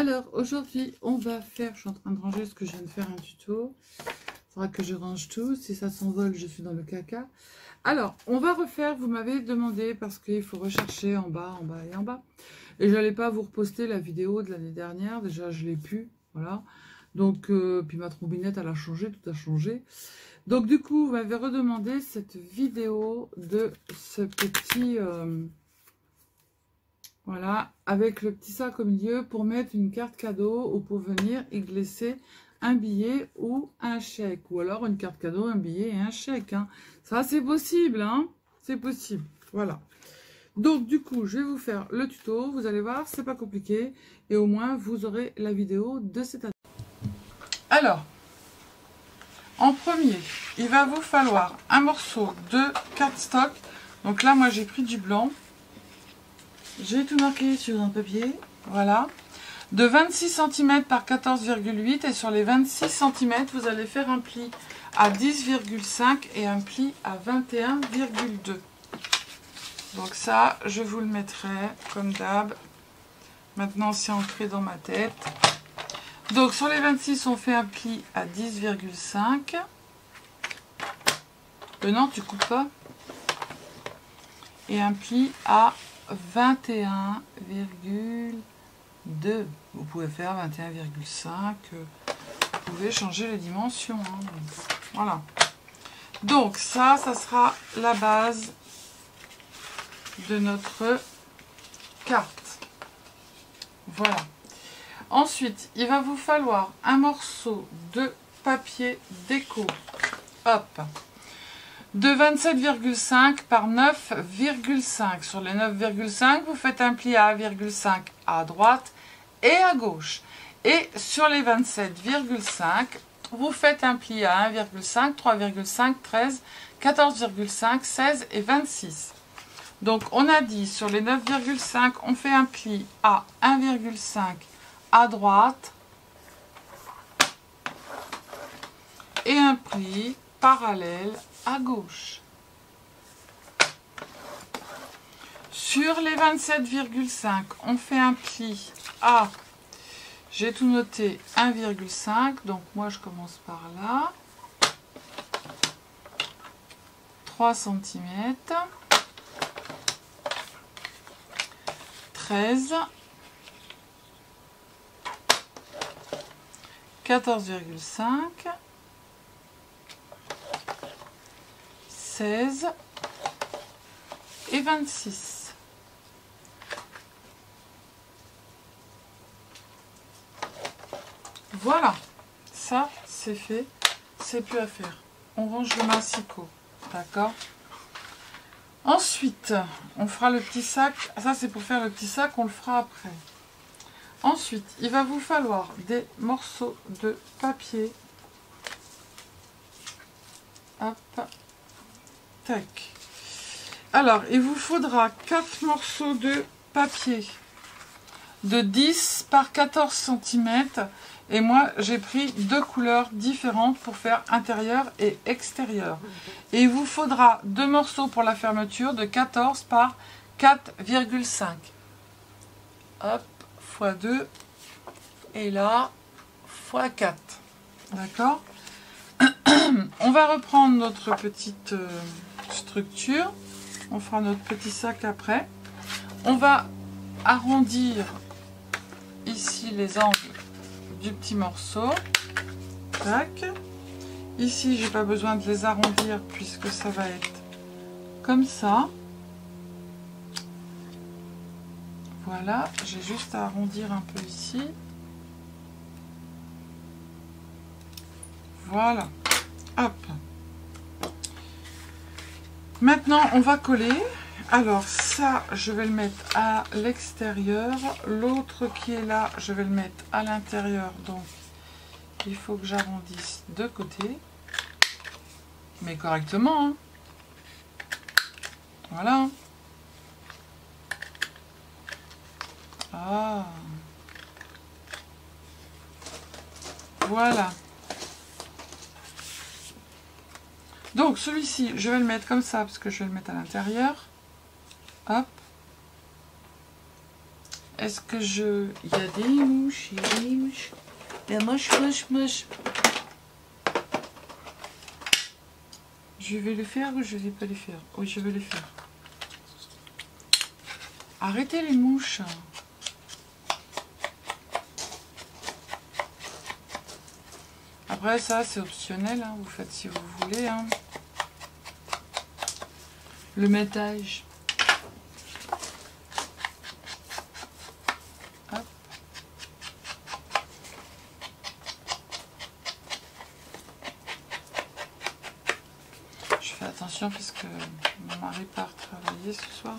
Alors, aujourd'hui, on va faire... Je suis en train de ranger parce que je viens de faire un tuto. Il faudra que je range tout. Si ça s'envole, je suis dans le caca. Alors, on va refaire... Vous m'avez demandé parce qu'il faut rechercher en bas et en bas. Et je n'allais pas vous reposter la vidéo de l'année dernière. Déjà, je l'ai pu. Voilà. Donc, puis ma trombinette, elle a changé. Tout a changé. Donc, du coup, vous m'avez redemandé cette vidéo de ce petit... voilà, avec le petit sac au milieu pour mettre une carte cadeau ou pour venir y glisser un billet ou un chèque. Ou alors une carte cadeau, un billet et un chèque. Hein. Ça, c'est possible. Hein, c'est possible. Voilà. Donc, du coup, je vais vous faire le tuto. Vous allez voir, c'est pas compliqué. Et au moins, vous aurez la vidéo de cette année. Alors, en premier, il va vous falloir un morceau de cardstock. Donc là, moi, j'ai pris du blanc. J'ai tout marqué sur un papier, voilà, de 26 cm par 14,8 et sur les 26 cm, vous allez faire un pli à 10,5 et un pli à 21,2. Donc ça, je vous le mettrai comme d'hab. Maintenant, c'est ancré dans ma tête. Donc sur les 26, on fait un pli à 10,5. Non, tu coupes pas. Et un pli à 21,2. Vous pouvez faire 21,5. Vous pouvez changer les dimensions. Hein. Voilà. Donc ça sera la base de notre carte. Voilà. Ensuite, il va vous falloir un morceau de papier déco. Hop. De 27,5 par 9,5. Sur les 9,5, vous faites un pli à 1,5 à droite et à gauche. Et sur les 27,5, vous faites un pli à 1,5, 3,5, 13, 14,5, 16 et 26. Donc, on a dit sur les 9,5, on fait un pli à 1,5 à droite et un pli parallèle à gauche. Sur les 27,5, on fait un pli à, j'ai tout noté, 1,5. Donc moi je commence par là. 3 cm. 13. 14,5. 16 et 26. Voilà, ça c'est fait, c'est plus à faire. On range le massicot, d'accord? Ensuite, on fera le petit sac. Ça c'est pour faire le petit sac, on le fera après. Ensuite, il va vous falloir des morceaux de papier. Hop. Tac. Alors, il vous faudra 4 morceaux de papier de 10 par 14 cm. Et moi, j'ai pris 2 couleurs différentes pour faire intérieur et extérieur. Et il vous faudra 2 morceaux pour la fermeture de 14 par 4,5. Hop, x 2. Et là, x 4. D'accord? On va reprendre notre petite structure. On fera notre petit sac après. On va arrondir ici les angles du petit morceau. Tac. Ici, j'ai pas besoin de les arrondir puisque ça va être comme ça. Voilà, j'ai juste à arrondir un peu ici. Voilà. Hop. Maintenant, on va coller. Alors, ça, je vais le mettre à l'extérieur. L'autre qui est là, je vais le mettre à l'intérieur. Donc, il faut que j'arrondisse de côté. Mais correctement. Hein. Voilà. Ah. Voilà. Donc celui-ci, je vais le mettre comme ça parce que je vais le mettre à l'intérieur. Hop. est-ce que je... Il y a des mouches, il y a des mouches. La moche. Je vais le faire ou je vais pas le faire? Oui, je vais le faire. Arrêtez les mouches. Après, ça, c'est optionnel. Hein. Vous faites si vous voulez. Hein. Le métage. Hop. Je fais attention parce que mon mari part travailler ce soir.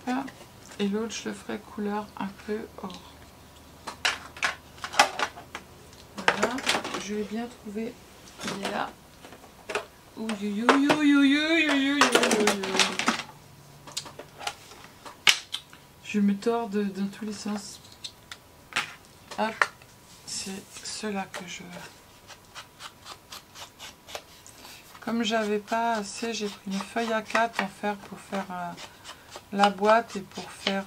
Hop. Et l'autre, je le ferai couleur un peu or. Voilà. Je l'ai bien trouvé. Il est là. Je me tords dans tous les sens. Hop, c'est cela que je veux. Comme j'avais pas assez, j'ai pris une feuille A4 en fer pour faire la boîte et pour faire...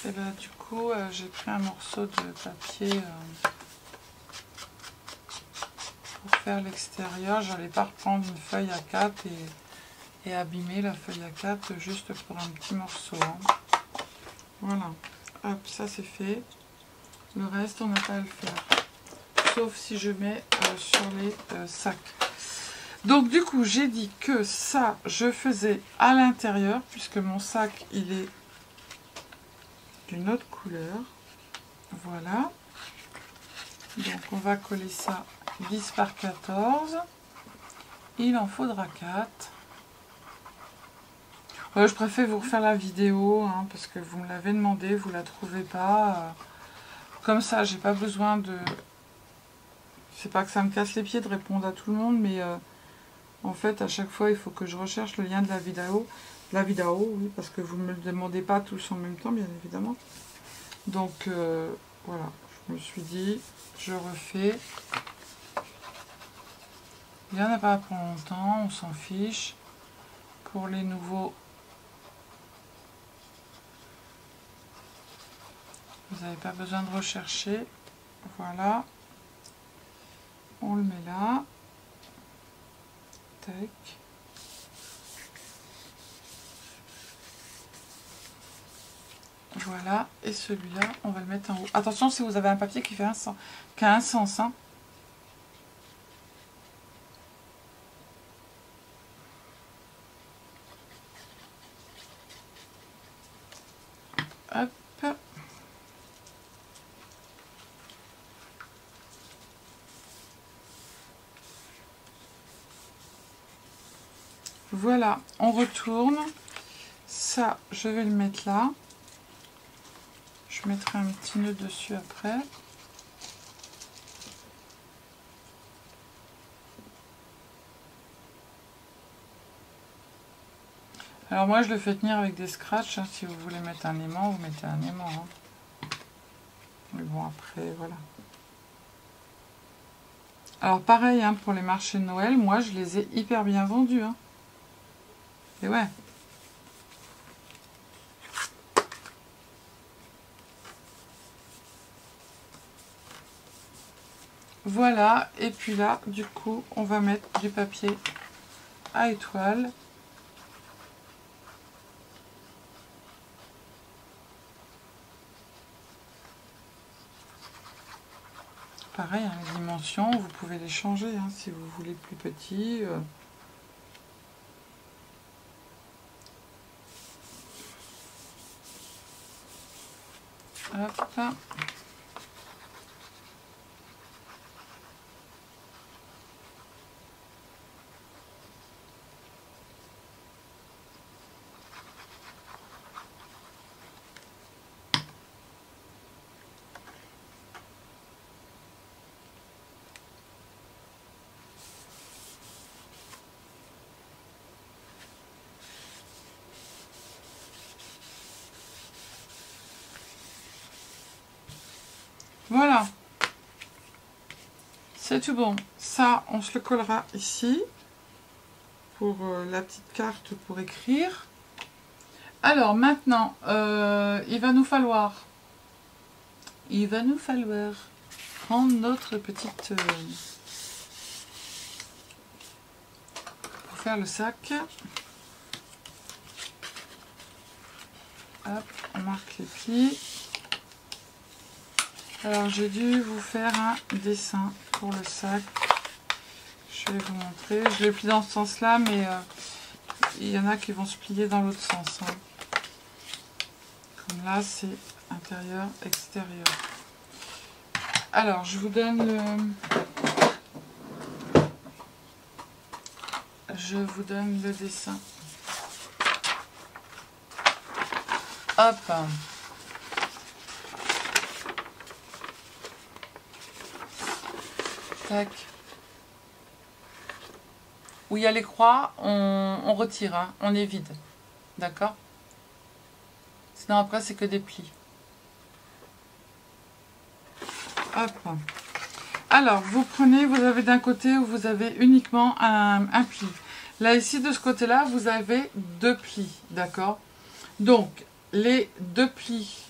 et là, du coup, j'ai pris un morceau de papier pour faire l'extérieur. J'allais pas reprendre une feuille A4 et abîmer la feuille A4 juste pour un petit morceau. Hein. Voilà. Hop, ça c'est fait. Le reste, on n'a pas à le faire. Sauf si je mets sur les sacs. Donc du coup, j'ai dit que ça, je faisais à l'intérieur, puisque mon sac, il est d'une autre couleur. Voilà. Donc on va coller ça 10 par 14. Il en faudra 4. Je préfère vous refaire la vidéo, hein, parce que vous me l'avez demandé, vous ne la trouvez pas. Comme ça, j'ai pas besoin de... C'est pas que ça me casse les pieds de répondre à tout le monde, mais en fait, à chaque fois, il faut que je recherche le lien de la vidéo. Oui, parce que vous ne me le demandez pas tous en même temps, bien évidemment. Donc, voilà, je me suis dit, je refais. Il n'y en a pas pour longtemps, on s'en fiche. Pour les nouveaux... Vous n'avez pas besoin de rechercher. Voilà. On le met là. Tac. Voilà. Et celui-là, on va le mettre en haut. Attention si vous avez un papier qui a un sens. Hein. Hop. Voilà, on retourne. Ça, je vais le mettre là. Je mettrai un petit nœud dessus après. Alors moi, je le fais tenir avec des scratchs. Hein. Si vous voulez mettre un aimant, vous mettez un aimant. Hein. Mais bon, après, voilà. Alors pareil, hein, pour les marchés de Noël, moi, je les ai hyper bien vendus. Hein. Et ouais. Voilà, et puis là, du coup, on va mettre du papier à étoile. Pareil, hein, les dimensions, vous pouvez les changer hein, si vous voulez plus petit. Hop. Voilà. C'est tout bon. Ça, on se le collera ici pour la petite carte pour écrire. Alors maintenant, il va nous falloir prendre notre petite... pour faire le sac. Hop, on marque les plis. Alors j'ai dû vous faire un dessin pour le sac. Je vais vous montrer. Je l'ai plié dans ce sens-là, mais il y en a qui vont se plier dans l'autre sens. Hein. Comme là, c'est intérieur, extérieur. Alors, je vous donne le... dessin. Hop. Tac. Où il y a les croix, on retire, hein, on est vide. D'accord? Sinon après c'est que des plis. Hop. Alors vous prenez, vous avez d'un côté où vous avez uniquement un pli. Là ici de ce côté là vous avez deux plis. D'accord? Donc les deux plis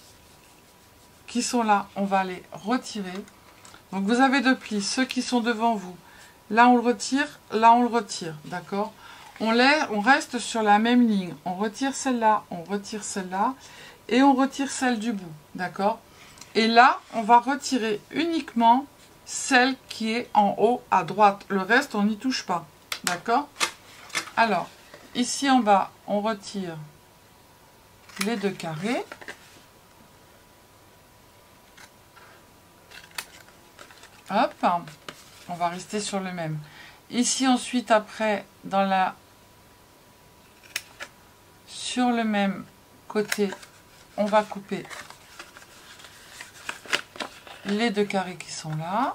qui sont là, on va les retirer. Donc vous avez deux plis, ceux qui sont devant vous. Là on le retire, là on le retire, d'accord? On reste sur la même ligne. On retire celle-là, on retire celle-là et on retire celle du bout, d'accord? Et là, on va retirer uniquement celle qui est en haut à droite. Le reste, on n'y touche pas, d'accord? Alors, ici en bas, on retire les deux carrés. Hop, on va rester sur le même. Ici ensuite après sur le même côté, on va couper les deux carrés qui sont là.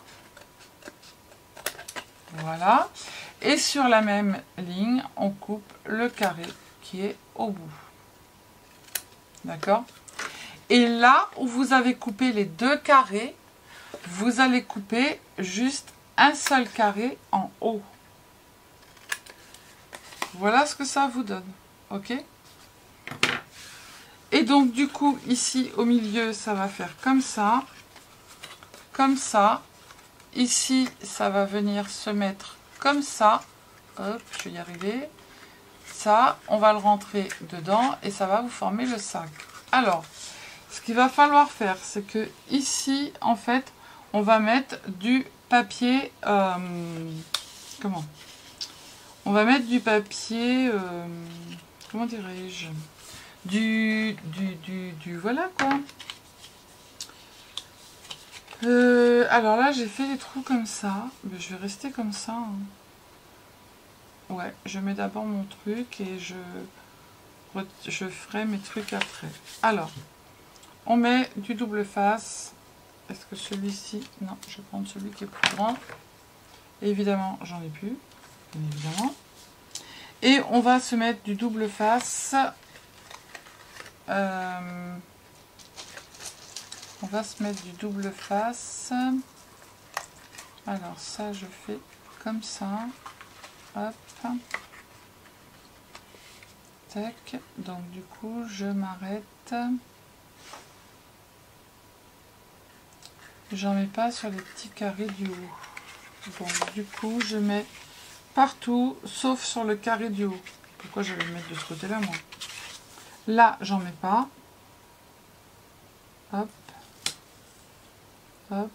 Voilà. Et sur la même ligne, on coupe le carré qui est au bout. D'accord? Et là où vous avez coupé les deux carrés, vous allez couper juste un seul carré en haut. Voilà ce que ça vous donne. Ok? Et donc du coup ici au milieu ça va faire comme ça. Comme ça. Ici ça va venir se mettre comme ça. Hop, je vais y arriver. Ça, on va le rentrer dedans et ça va vous former le sac. Alors, ce qu'il va falloir faire, c'est que ici en fait on va mettre du papier, comment? On va mettre du papier, comment dirais-je? Voilà quoi. Alors là, j'ai fait des trous comme ça. Mais je vais rester comme ça. Hein. Ouais, je mets d'abord mon truc et je ferai mes trucs après. Alors, on met du double face. Est-ce que celui-ci... Non, je vais prendre celui qui est plus grand. Évidemment, j'en ai plus. Bien évidemment. Et on va se mettre du double face. On va se mettre du double face. Alors ça, je fais comme ça. Hop. Tac. Donc du coup, je m'arrête. J'en mets pas sur les petits carrés du haut. Donc du coup, je mets partout, sauf sur le carré du haut. Pourquoi je vais le mettre de ce côté-là, moi? Là, j'en mets pas. Hop. Hop.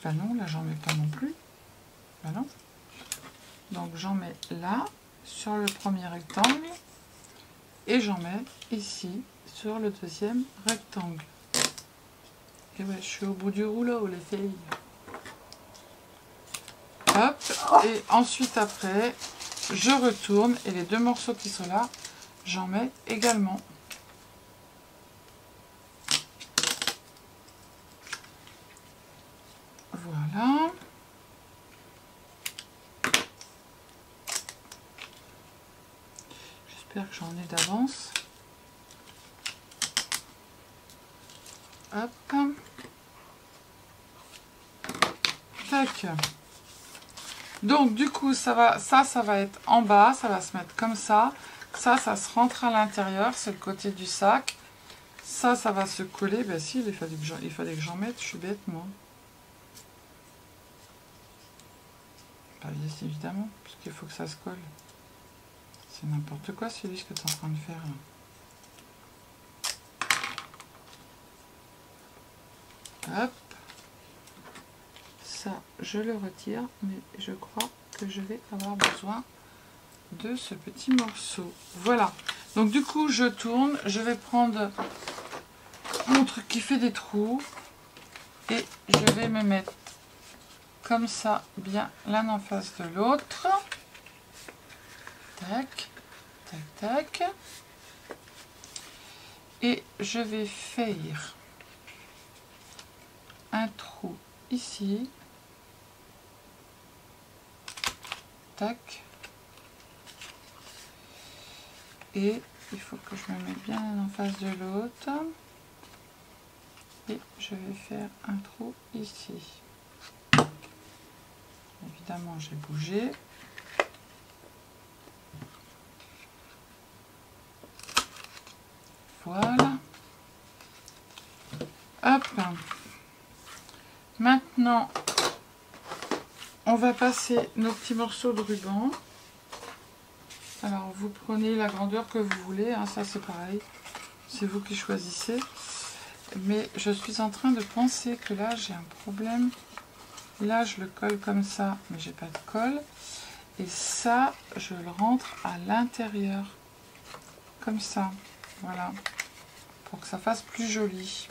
Bah non, là, j'en mets pas non plus. Bah non. Donc, j'en mets là, sur le premier rectangle. Et j'en mets ici, sur le deuxième rectangle. Et ouais, je suis au bout du rouleau, les filles. Hop. Et ensuite, après, je retourne. Et les deux morceaux qui sont là, j'en mets également. Voilà. J'espère que j'en ai d'avance. Hop. Tac. Donc du coup, ça va être en bas, ça va se mettre comme ça. Ça se rentre à l'intérieur, c'est le côté du sac. Ça va se coller. Ben si, il fallait que j'en mette, je suis bête moi. Bah yes, évidemment, parce qu'il faut que ça se colle. C'est n'importe quoi, Sylvie, ce que tu es en train de faire là. Hop. Ça, je le retire, mais je crois que je vais avoir besoin de ce petit morceau. Voilà. Donc du coup, je tourne. Je vais prendre mon truc qui fait des trous. Et je vais me mettre comme ça, bien l'un en face de l'autre. Tac, tac, tac. Et je vais faire un trou ici. Tac. Et il faut que je me mette bien l'un en face de l'autre. Et je vais faire un trou ici. Évidemment, j'ai bougé. Voilà. Hop. Maintenant, on va passer nos petits morceaux de ruban. Alors, vous prenez la grandeur que vous voulez. Hein, ça, c'est pareil. C'est vous qui choisissez. Mais je suis en train de penser que là, j'ai un problème. Là, je le colle comme ça, mais j'ai pas de colle. Et ça, je le rentre à l'intérieur. Comme ça. Voilà. Pour que ça fasse plus joli.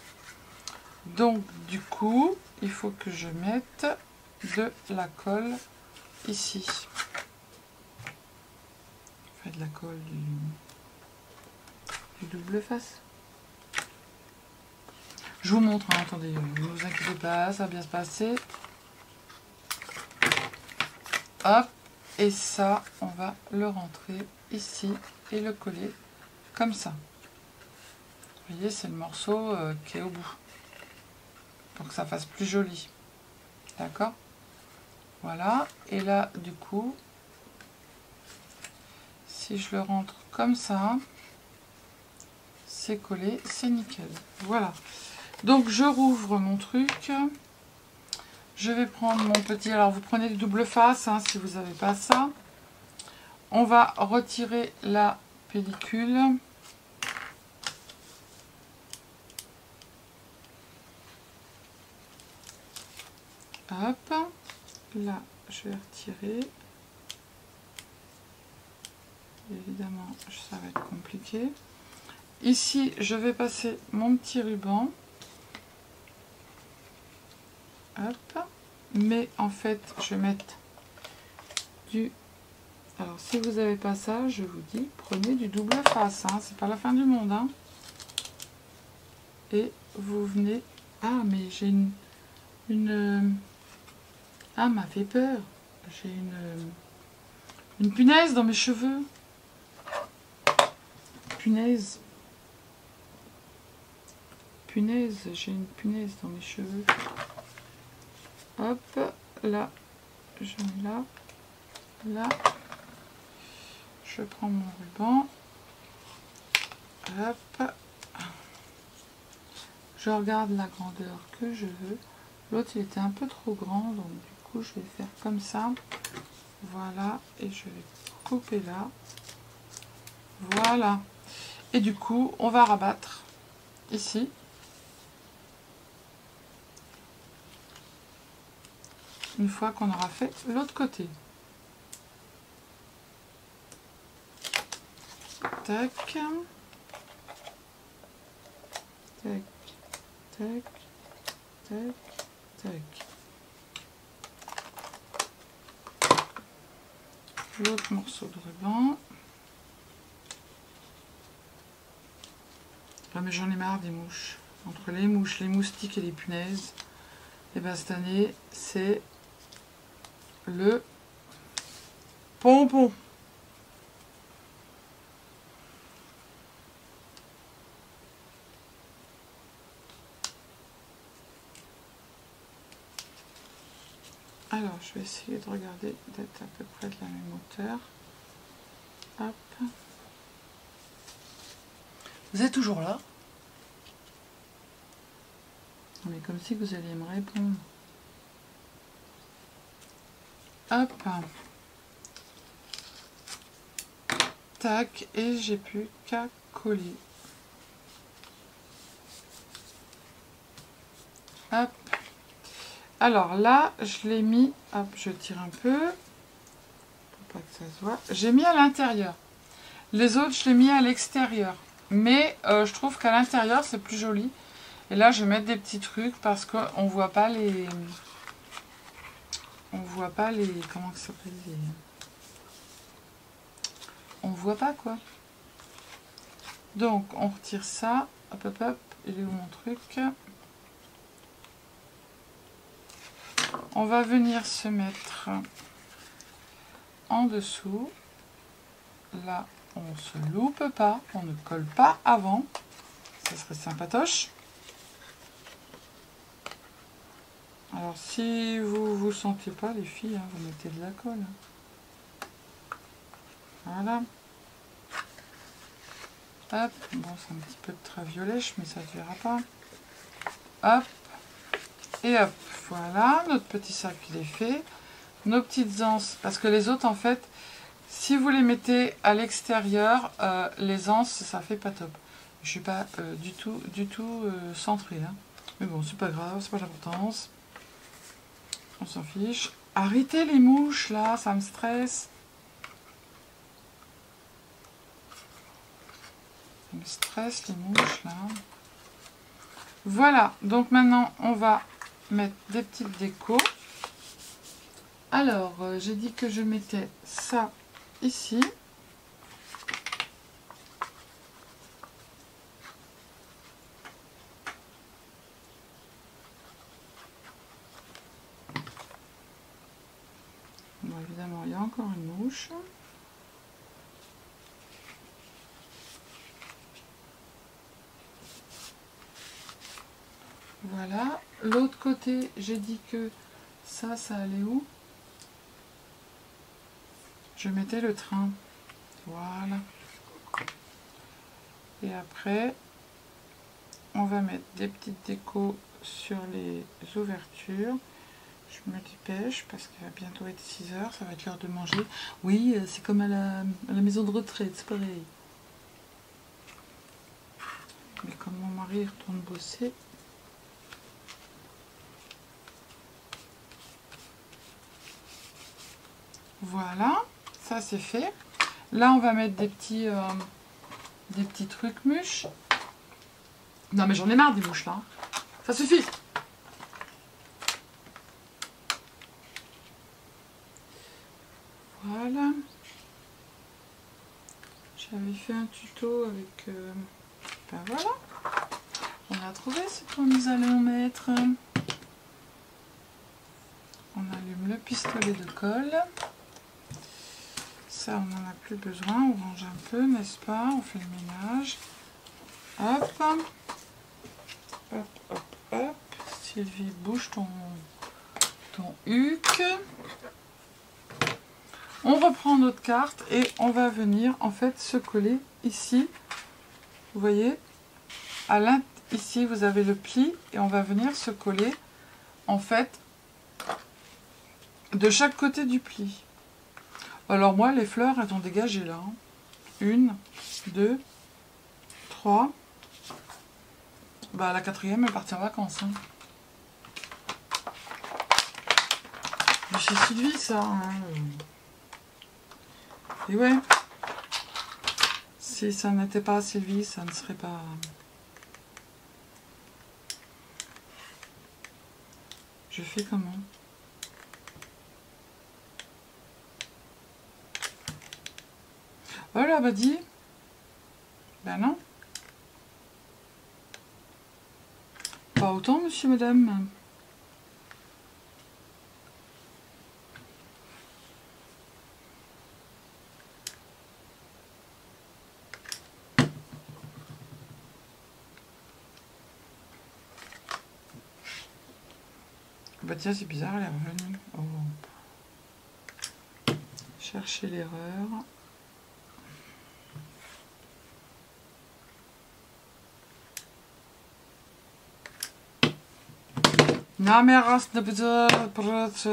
Donc, du coup, il faut que je mette de la colle ici. Enfin, de la colle du double face. Je vous montre, hein, attendez, ne vous inquiétez pas, ça va bien se passer. Hop, et ça, on va le rentrer ici et le coller comme ça. Vous voyez, c'est le morceau qui est au bout. Pour que ça fasse plus joli. D'accord? Voilà, et là, du coup, si je le rentre comme ça, c'est collé, c'est nickel. Voilà. Donc, je rouvre mon truc. Je vais prendre mon petit... Alors, vous prenez le double face, hein, si vous n'avez pas ça. On va retirer la pellicule. Hop. Là, je vais retirer. Évidemment, ça va être compliqué. Ici, je vais passer mon petit ruban. Hop. Mais en fait, je vais mettre du... Alors, si vous n'avez pas ça, je vous dis, prenez du double face. Hein, c'est pas la fin du monde. Hein. Et vous venez... Ah, mais j'ai une... Ah, m'a fait peur. J'ai une punaise dans mes cheveux. Punaise. Punaise, j'ai une punaise dans mes cheveux. Hop, là, je mets là, là. Je prends mon ruban. Hop. Je regarde la grandeur que je veux. L'autre, il était un peu trop grand, donc du coup, je vais faire comme ça. Voilà, et je vais couper là. Voilà. Et du coup, on va rabattre ici. Une fois qu'on aura fait l'autre côté. Tac. Tac. Tac. Tac. Tac. L'autre morceau de ruban. Ah, mais j'en ai marre des mouches. Entre les mouches, les moustiques et les punaises. Et bien cette année, c'est le pompon. Alors, je vais essayer de regarder, d'être à peu près de la même hauteur. Hop. Vous êtes toujours là? Mais comme si vous alliez me répondre. Hop. Tac, et j'ai plus qu'à coller. Hop. Alors là, je l'ai mis, hop, je tire un peu, pour pas que ça se voit. J'ai mis à l'intérieur. Les autres, je l'ai mis à l'extérieur. Mais je trouve qu'à l'intérieur, c'est plus joli. Et là, je vais mettre des petits trucs parce qu'on voit pas les... On voit pas les... Comment ça s'appelle les... On voit pas, quoi. Donc, on retire ça. Hop, hop, hop. Il est où mon truc? On va venir se mettre en dessous. Là, on se loupe pas. On ne colle pas avant. Ça serait sympatoche. Alors, si vous vous sentez pas, les filles, hein, vous mettez de la colle. Voilà. Hop. Bon, c'est un petit peu de trait violet, mais ça ne se verra pas. Hop. Et hop. Voilà. Notre petit sac, il est fait. Nos petites anses. Parce que les autres, en fait, si vous les mettez à l'extérieur, les anses, ça fait pas top. Je suis pas du tout centrée. Hein. Mais bon, c'est pas grave, c'est pas l'importance. On s'en fiche. Arrêtez les mouches, là, ça me stresse. Ça me stresse, les mouches, là. Voilà, donc maintenant, on va mettre des petites décos. Alors, j'ai dit que je mettais ça ici. Bon, évidemment, il y a encore une mouche. Voilà. L'autre côté, j'ai dit que ça allait où? Je mettais le train. Voilà. Et après, on va mettre des petites décos sur les ouvertures. Je me dépêche parce qu'il va bientôt être 6 h, ça va être l'heure de manger. Oui, c'est comme à la maison de retraite, c'est pareil. Mais comme mon mari retourne bosser... Voilà, ça c'est fait. Là, on va mettre des petits trucs mûches. Non, mais j'en ai marre des mouches là. Ça suffit. Voilà. J'avais fait un tuto avec... Ben voilà. On a trouvé ce que nous allons mettre. On allume le pistolet de colle. Ça, on n'en a plus besoin. On range un peu, n'est-ce pas? On fait le ménage. Hop. Hop, hop, hop. Sylvie, bouge ton huc. On reprend notre carte et on va venir en fait se coller ici. Vous voyez? Ici, vous avez le pli et on va venir se coller en fait de chaque côté du pli. Alors moi, les fleurs, elles ont dégagé là. 1, 2, 3. Bah la 4e, elle est partie en vacances. Hein. Mais c'est Sylvie, ça. Hein. Et ouais. Si ça n'était pas Sylvie, ça ne serait pas... Je fais comment? Voilà, bah dis. Ben non. Pas autant, monsieur, madame. Bah tiens, c'est bizarre, elle est revenue. Oh. Chercher l'erreur. Non mais reste de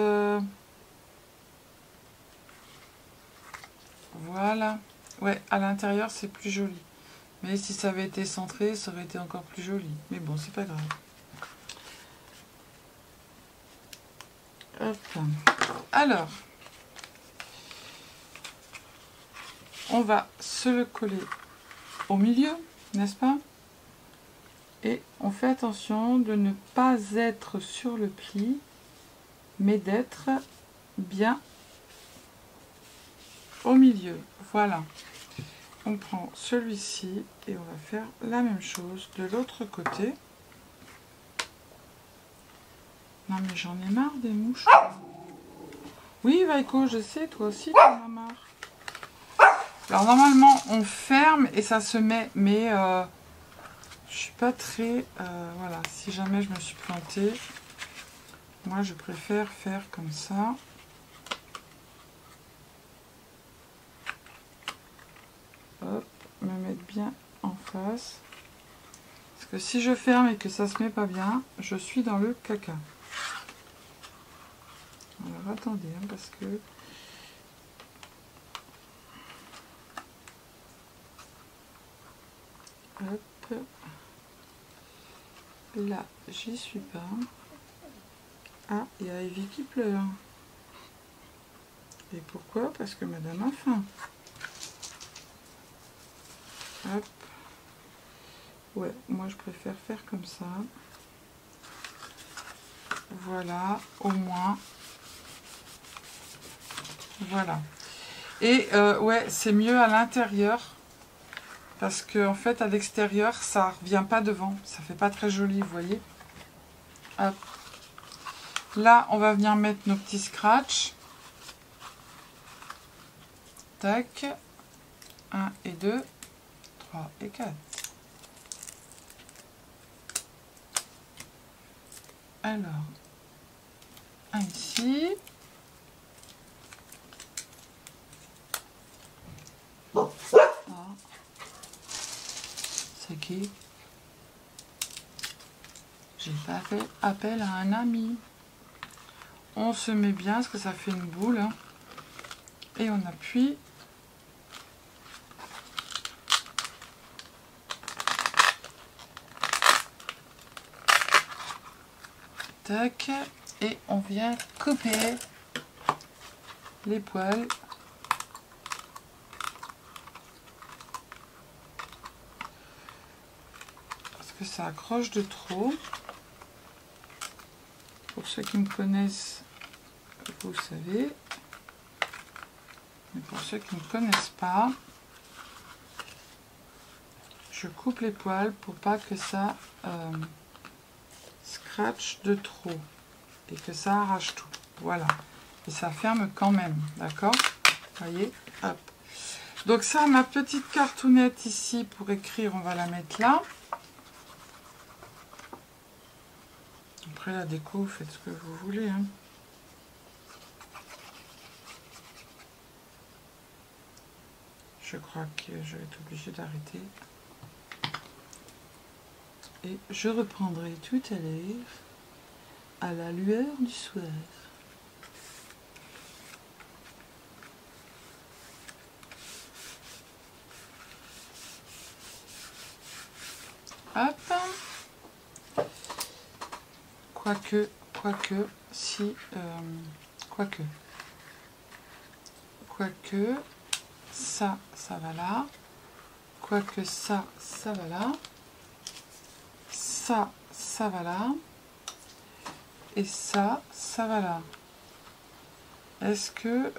voilà. Ouais, à l'intérieur c'est plus joli. Mais si ça avait été centré, ça aurait été encore plus joli. Mais bon, c'est pas grave. Hop. Alors, on va se le coller au milieu, n'est-ce pas? Et on fait attention de ne pas être sur le pli, mais d'être bien au milieu. Voilà. On prend celui-ci et on va faire la même chose de l'autre côté. Non mais j'en ai marre des mouches. Oui Vaiko, je sais, toi aussi tu en as marre. Alors normalement on ferme et ça se met, mais je suis pas très... voilà, si jamais je me suis plantée, moi je préfère faire comme ça. Hop, me mettre bien en face. Parce que si je ferme et que ça se met pas bien, je suis dans le caca. Alors attendez, hein, parce que... Hop. Là, j'y suis pas. Ah, il y a Evie qui pleure. Et pourquoi? Parce que madame a faim. Hop. Ouais, moi je préfère faire comme ça. Voilà, au moins. Voilà. Et ouais, c'est mieux à l'intérieur. Parce que en fait, à l'extérieur, ça revient pas devant. Ça fait pas très joli, vous voyez. Hop. Là, on va venir mettre nos petits scratchs. Tac. 1 et 2, 3 et 4. Alors, un ici. Ah. C'est qui? J'ai pas fait appel à un ami. On se met bien parce que ça fait une boule. Hein. Et on appuie. Tac. Et on vient couper les poils. Parce que ça accroche de trop. Pour ceux qui me connaissent, vous savez. Mais pour ceux qui ne me connaissent pas, je coupe les poils pour pas que ça scratch de trop et que ça arrache tout. Voilà. Et ça ferme quand même, d'accord? Voyez, hop. Donc ça, ma petite cartoonette ici pour écrire, on va la mettre là. Après la déco, vous faites ce que vous voulez. Hein. Je crois que je vais être obligée d'arrêter. Et je reprendrai tout à l'heure à la lueur du soir. Hop. Quoique, si... quoique, ça va là. Quoique ça va là. Ça va là. Et ça va là. Est-ce que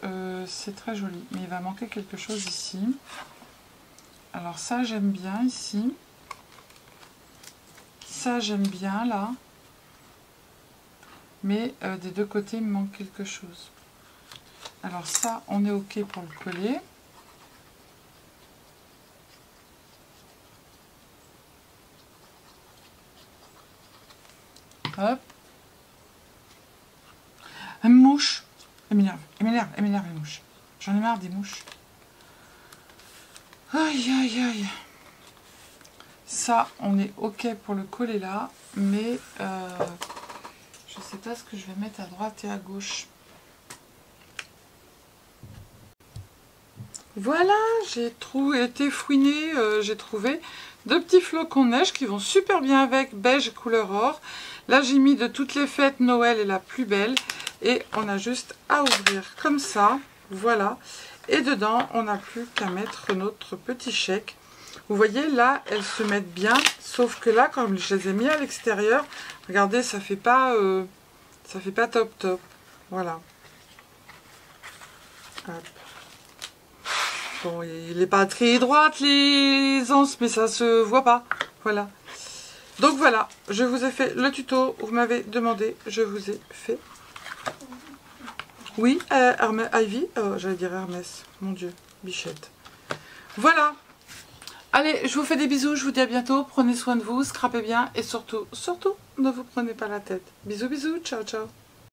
c'est très joli? Mais il va manquer quelque chose ici. Alors ça, j'aime bien ici. Ça, j'aime bien là. Mais des deux côtés, il me manque quelque chose. Alors ça, on est OK pour le coller. Hop. Une mouche. Elle m'énerve les mouches. J'en ai marre des mouches. Aïe, aïe, aïe. Ça, on est OK pour le coller là. Mais je sais pas ce que je vais mettre à droite et à gauche. Voilà, j'ai été fouinée. J'ai trouvé 2 petits flocons de neige qui vont super bien avec, beige couleur or. Là, j'ai mis de toutes les fêtes, Noël est la plus belle. Et on a juste à ouvrir comme ça. Voilà. Et dedans, on n'a plus qu'à mettre notre petit chèque. Vous voyez, là, elles se mettent bien. Sauf que là, comme je les ai mis à l'extérieur, regardez, ça fait pas top top. Voilà. Hop. Bon, il n'est pas très droite les anses, mais ça se voit pas. Voilà. Donc voilà, je vous ai fait le tuto. Vous m'avez demandé, je vous ai fait. Oui, Ivy, j'allais dire Hermès. Mon Dieu, bichette. Voilà. Allez, je vous fais des bisous, je vous dis à bientôt. Prenez soin de vous, scrapez bien et surtout, surtout, ne vous prenez pas la tête. Bisous, bisous, ciao, ciao.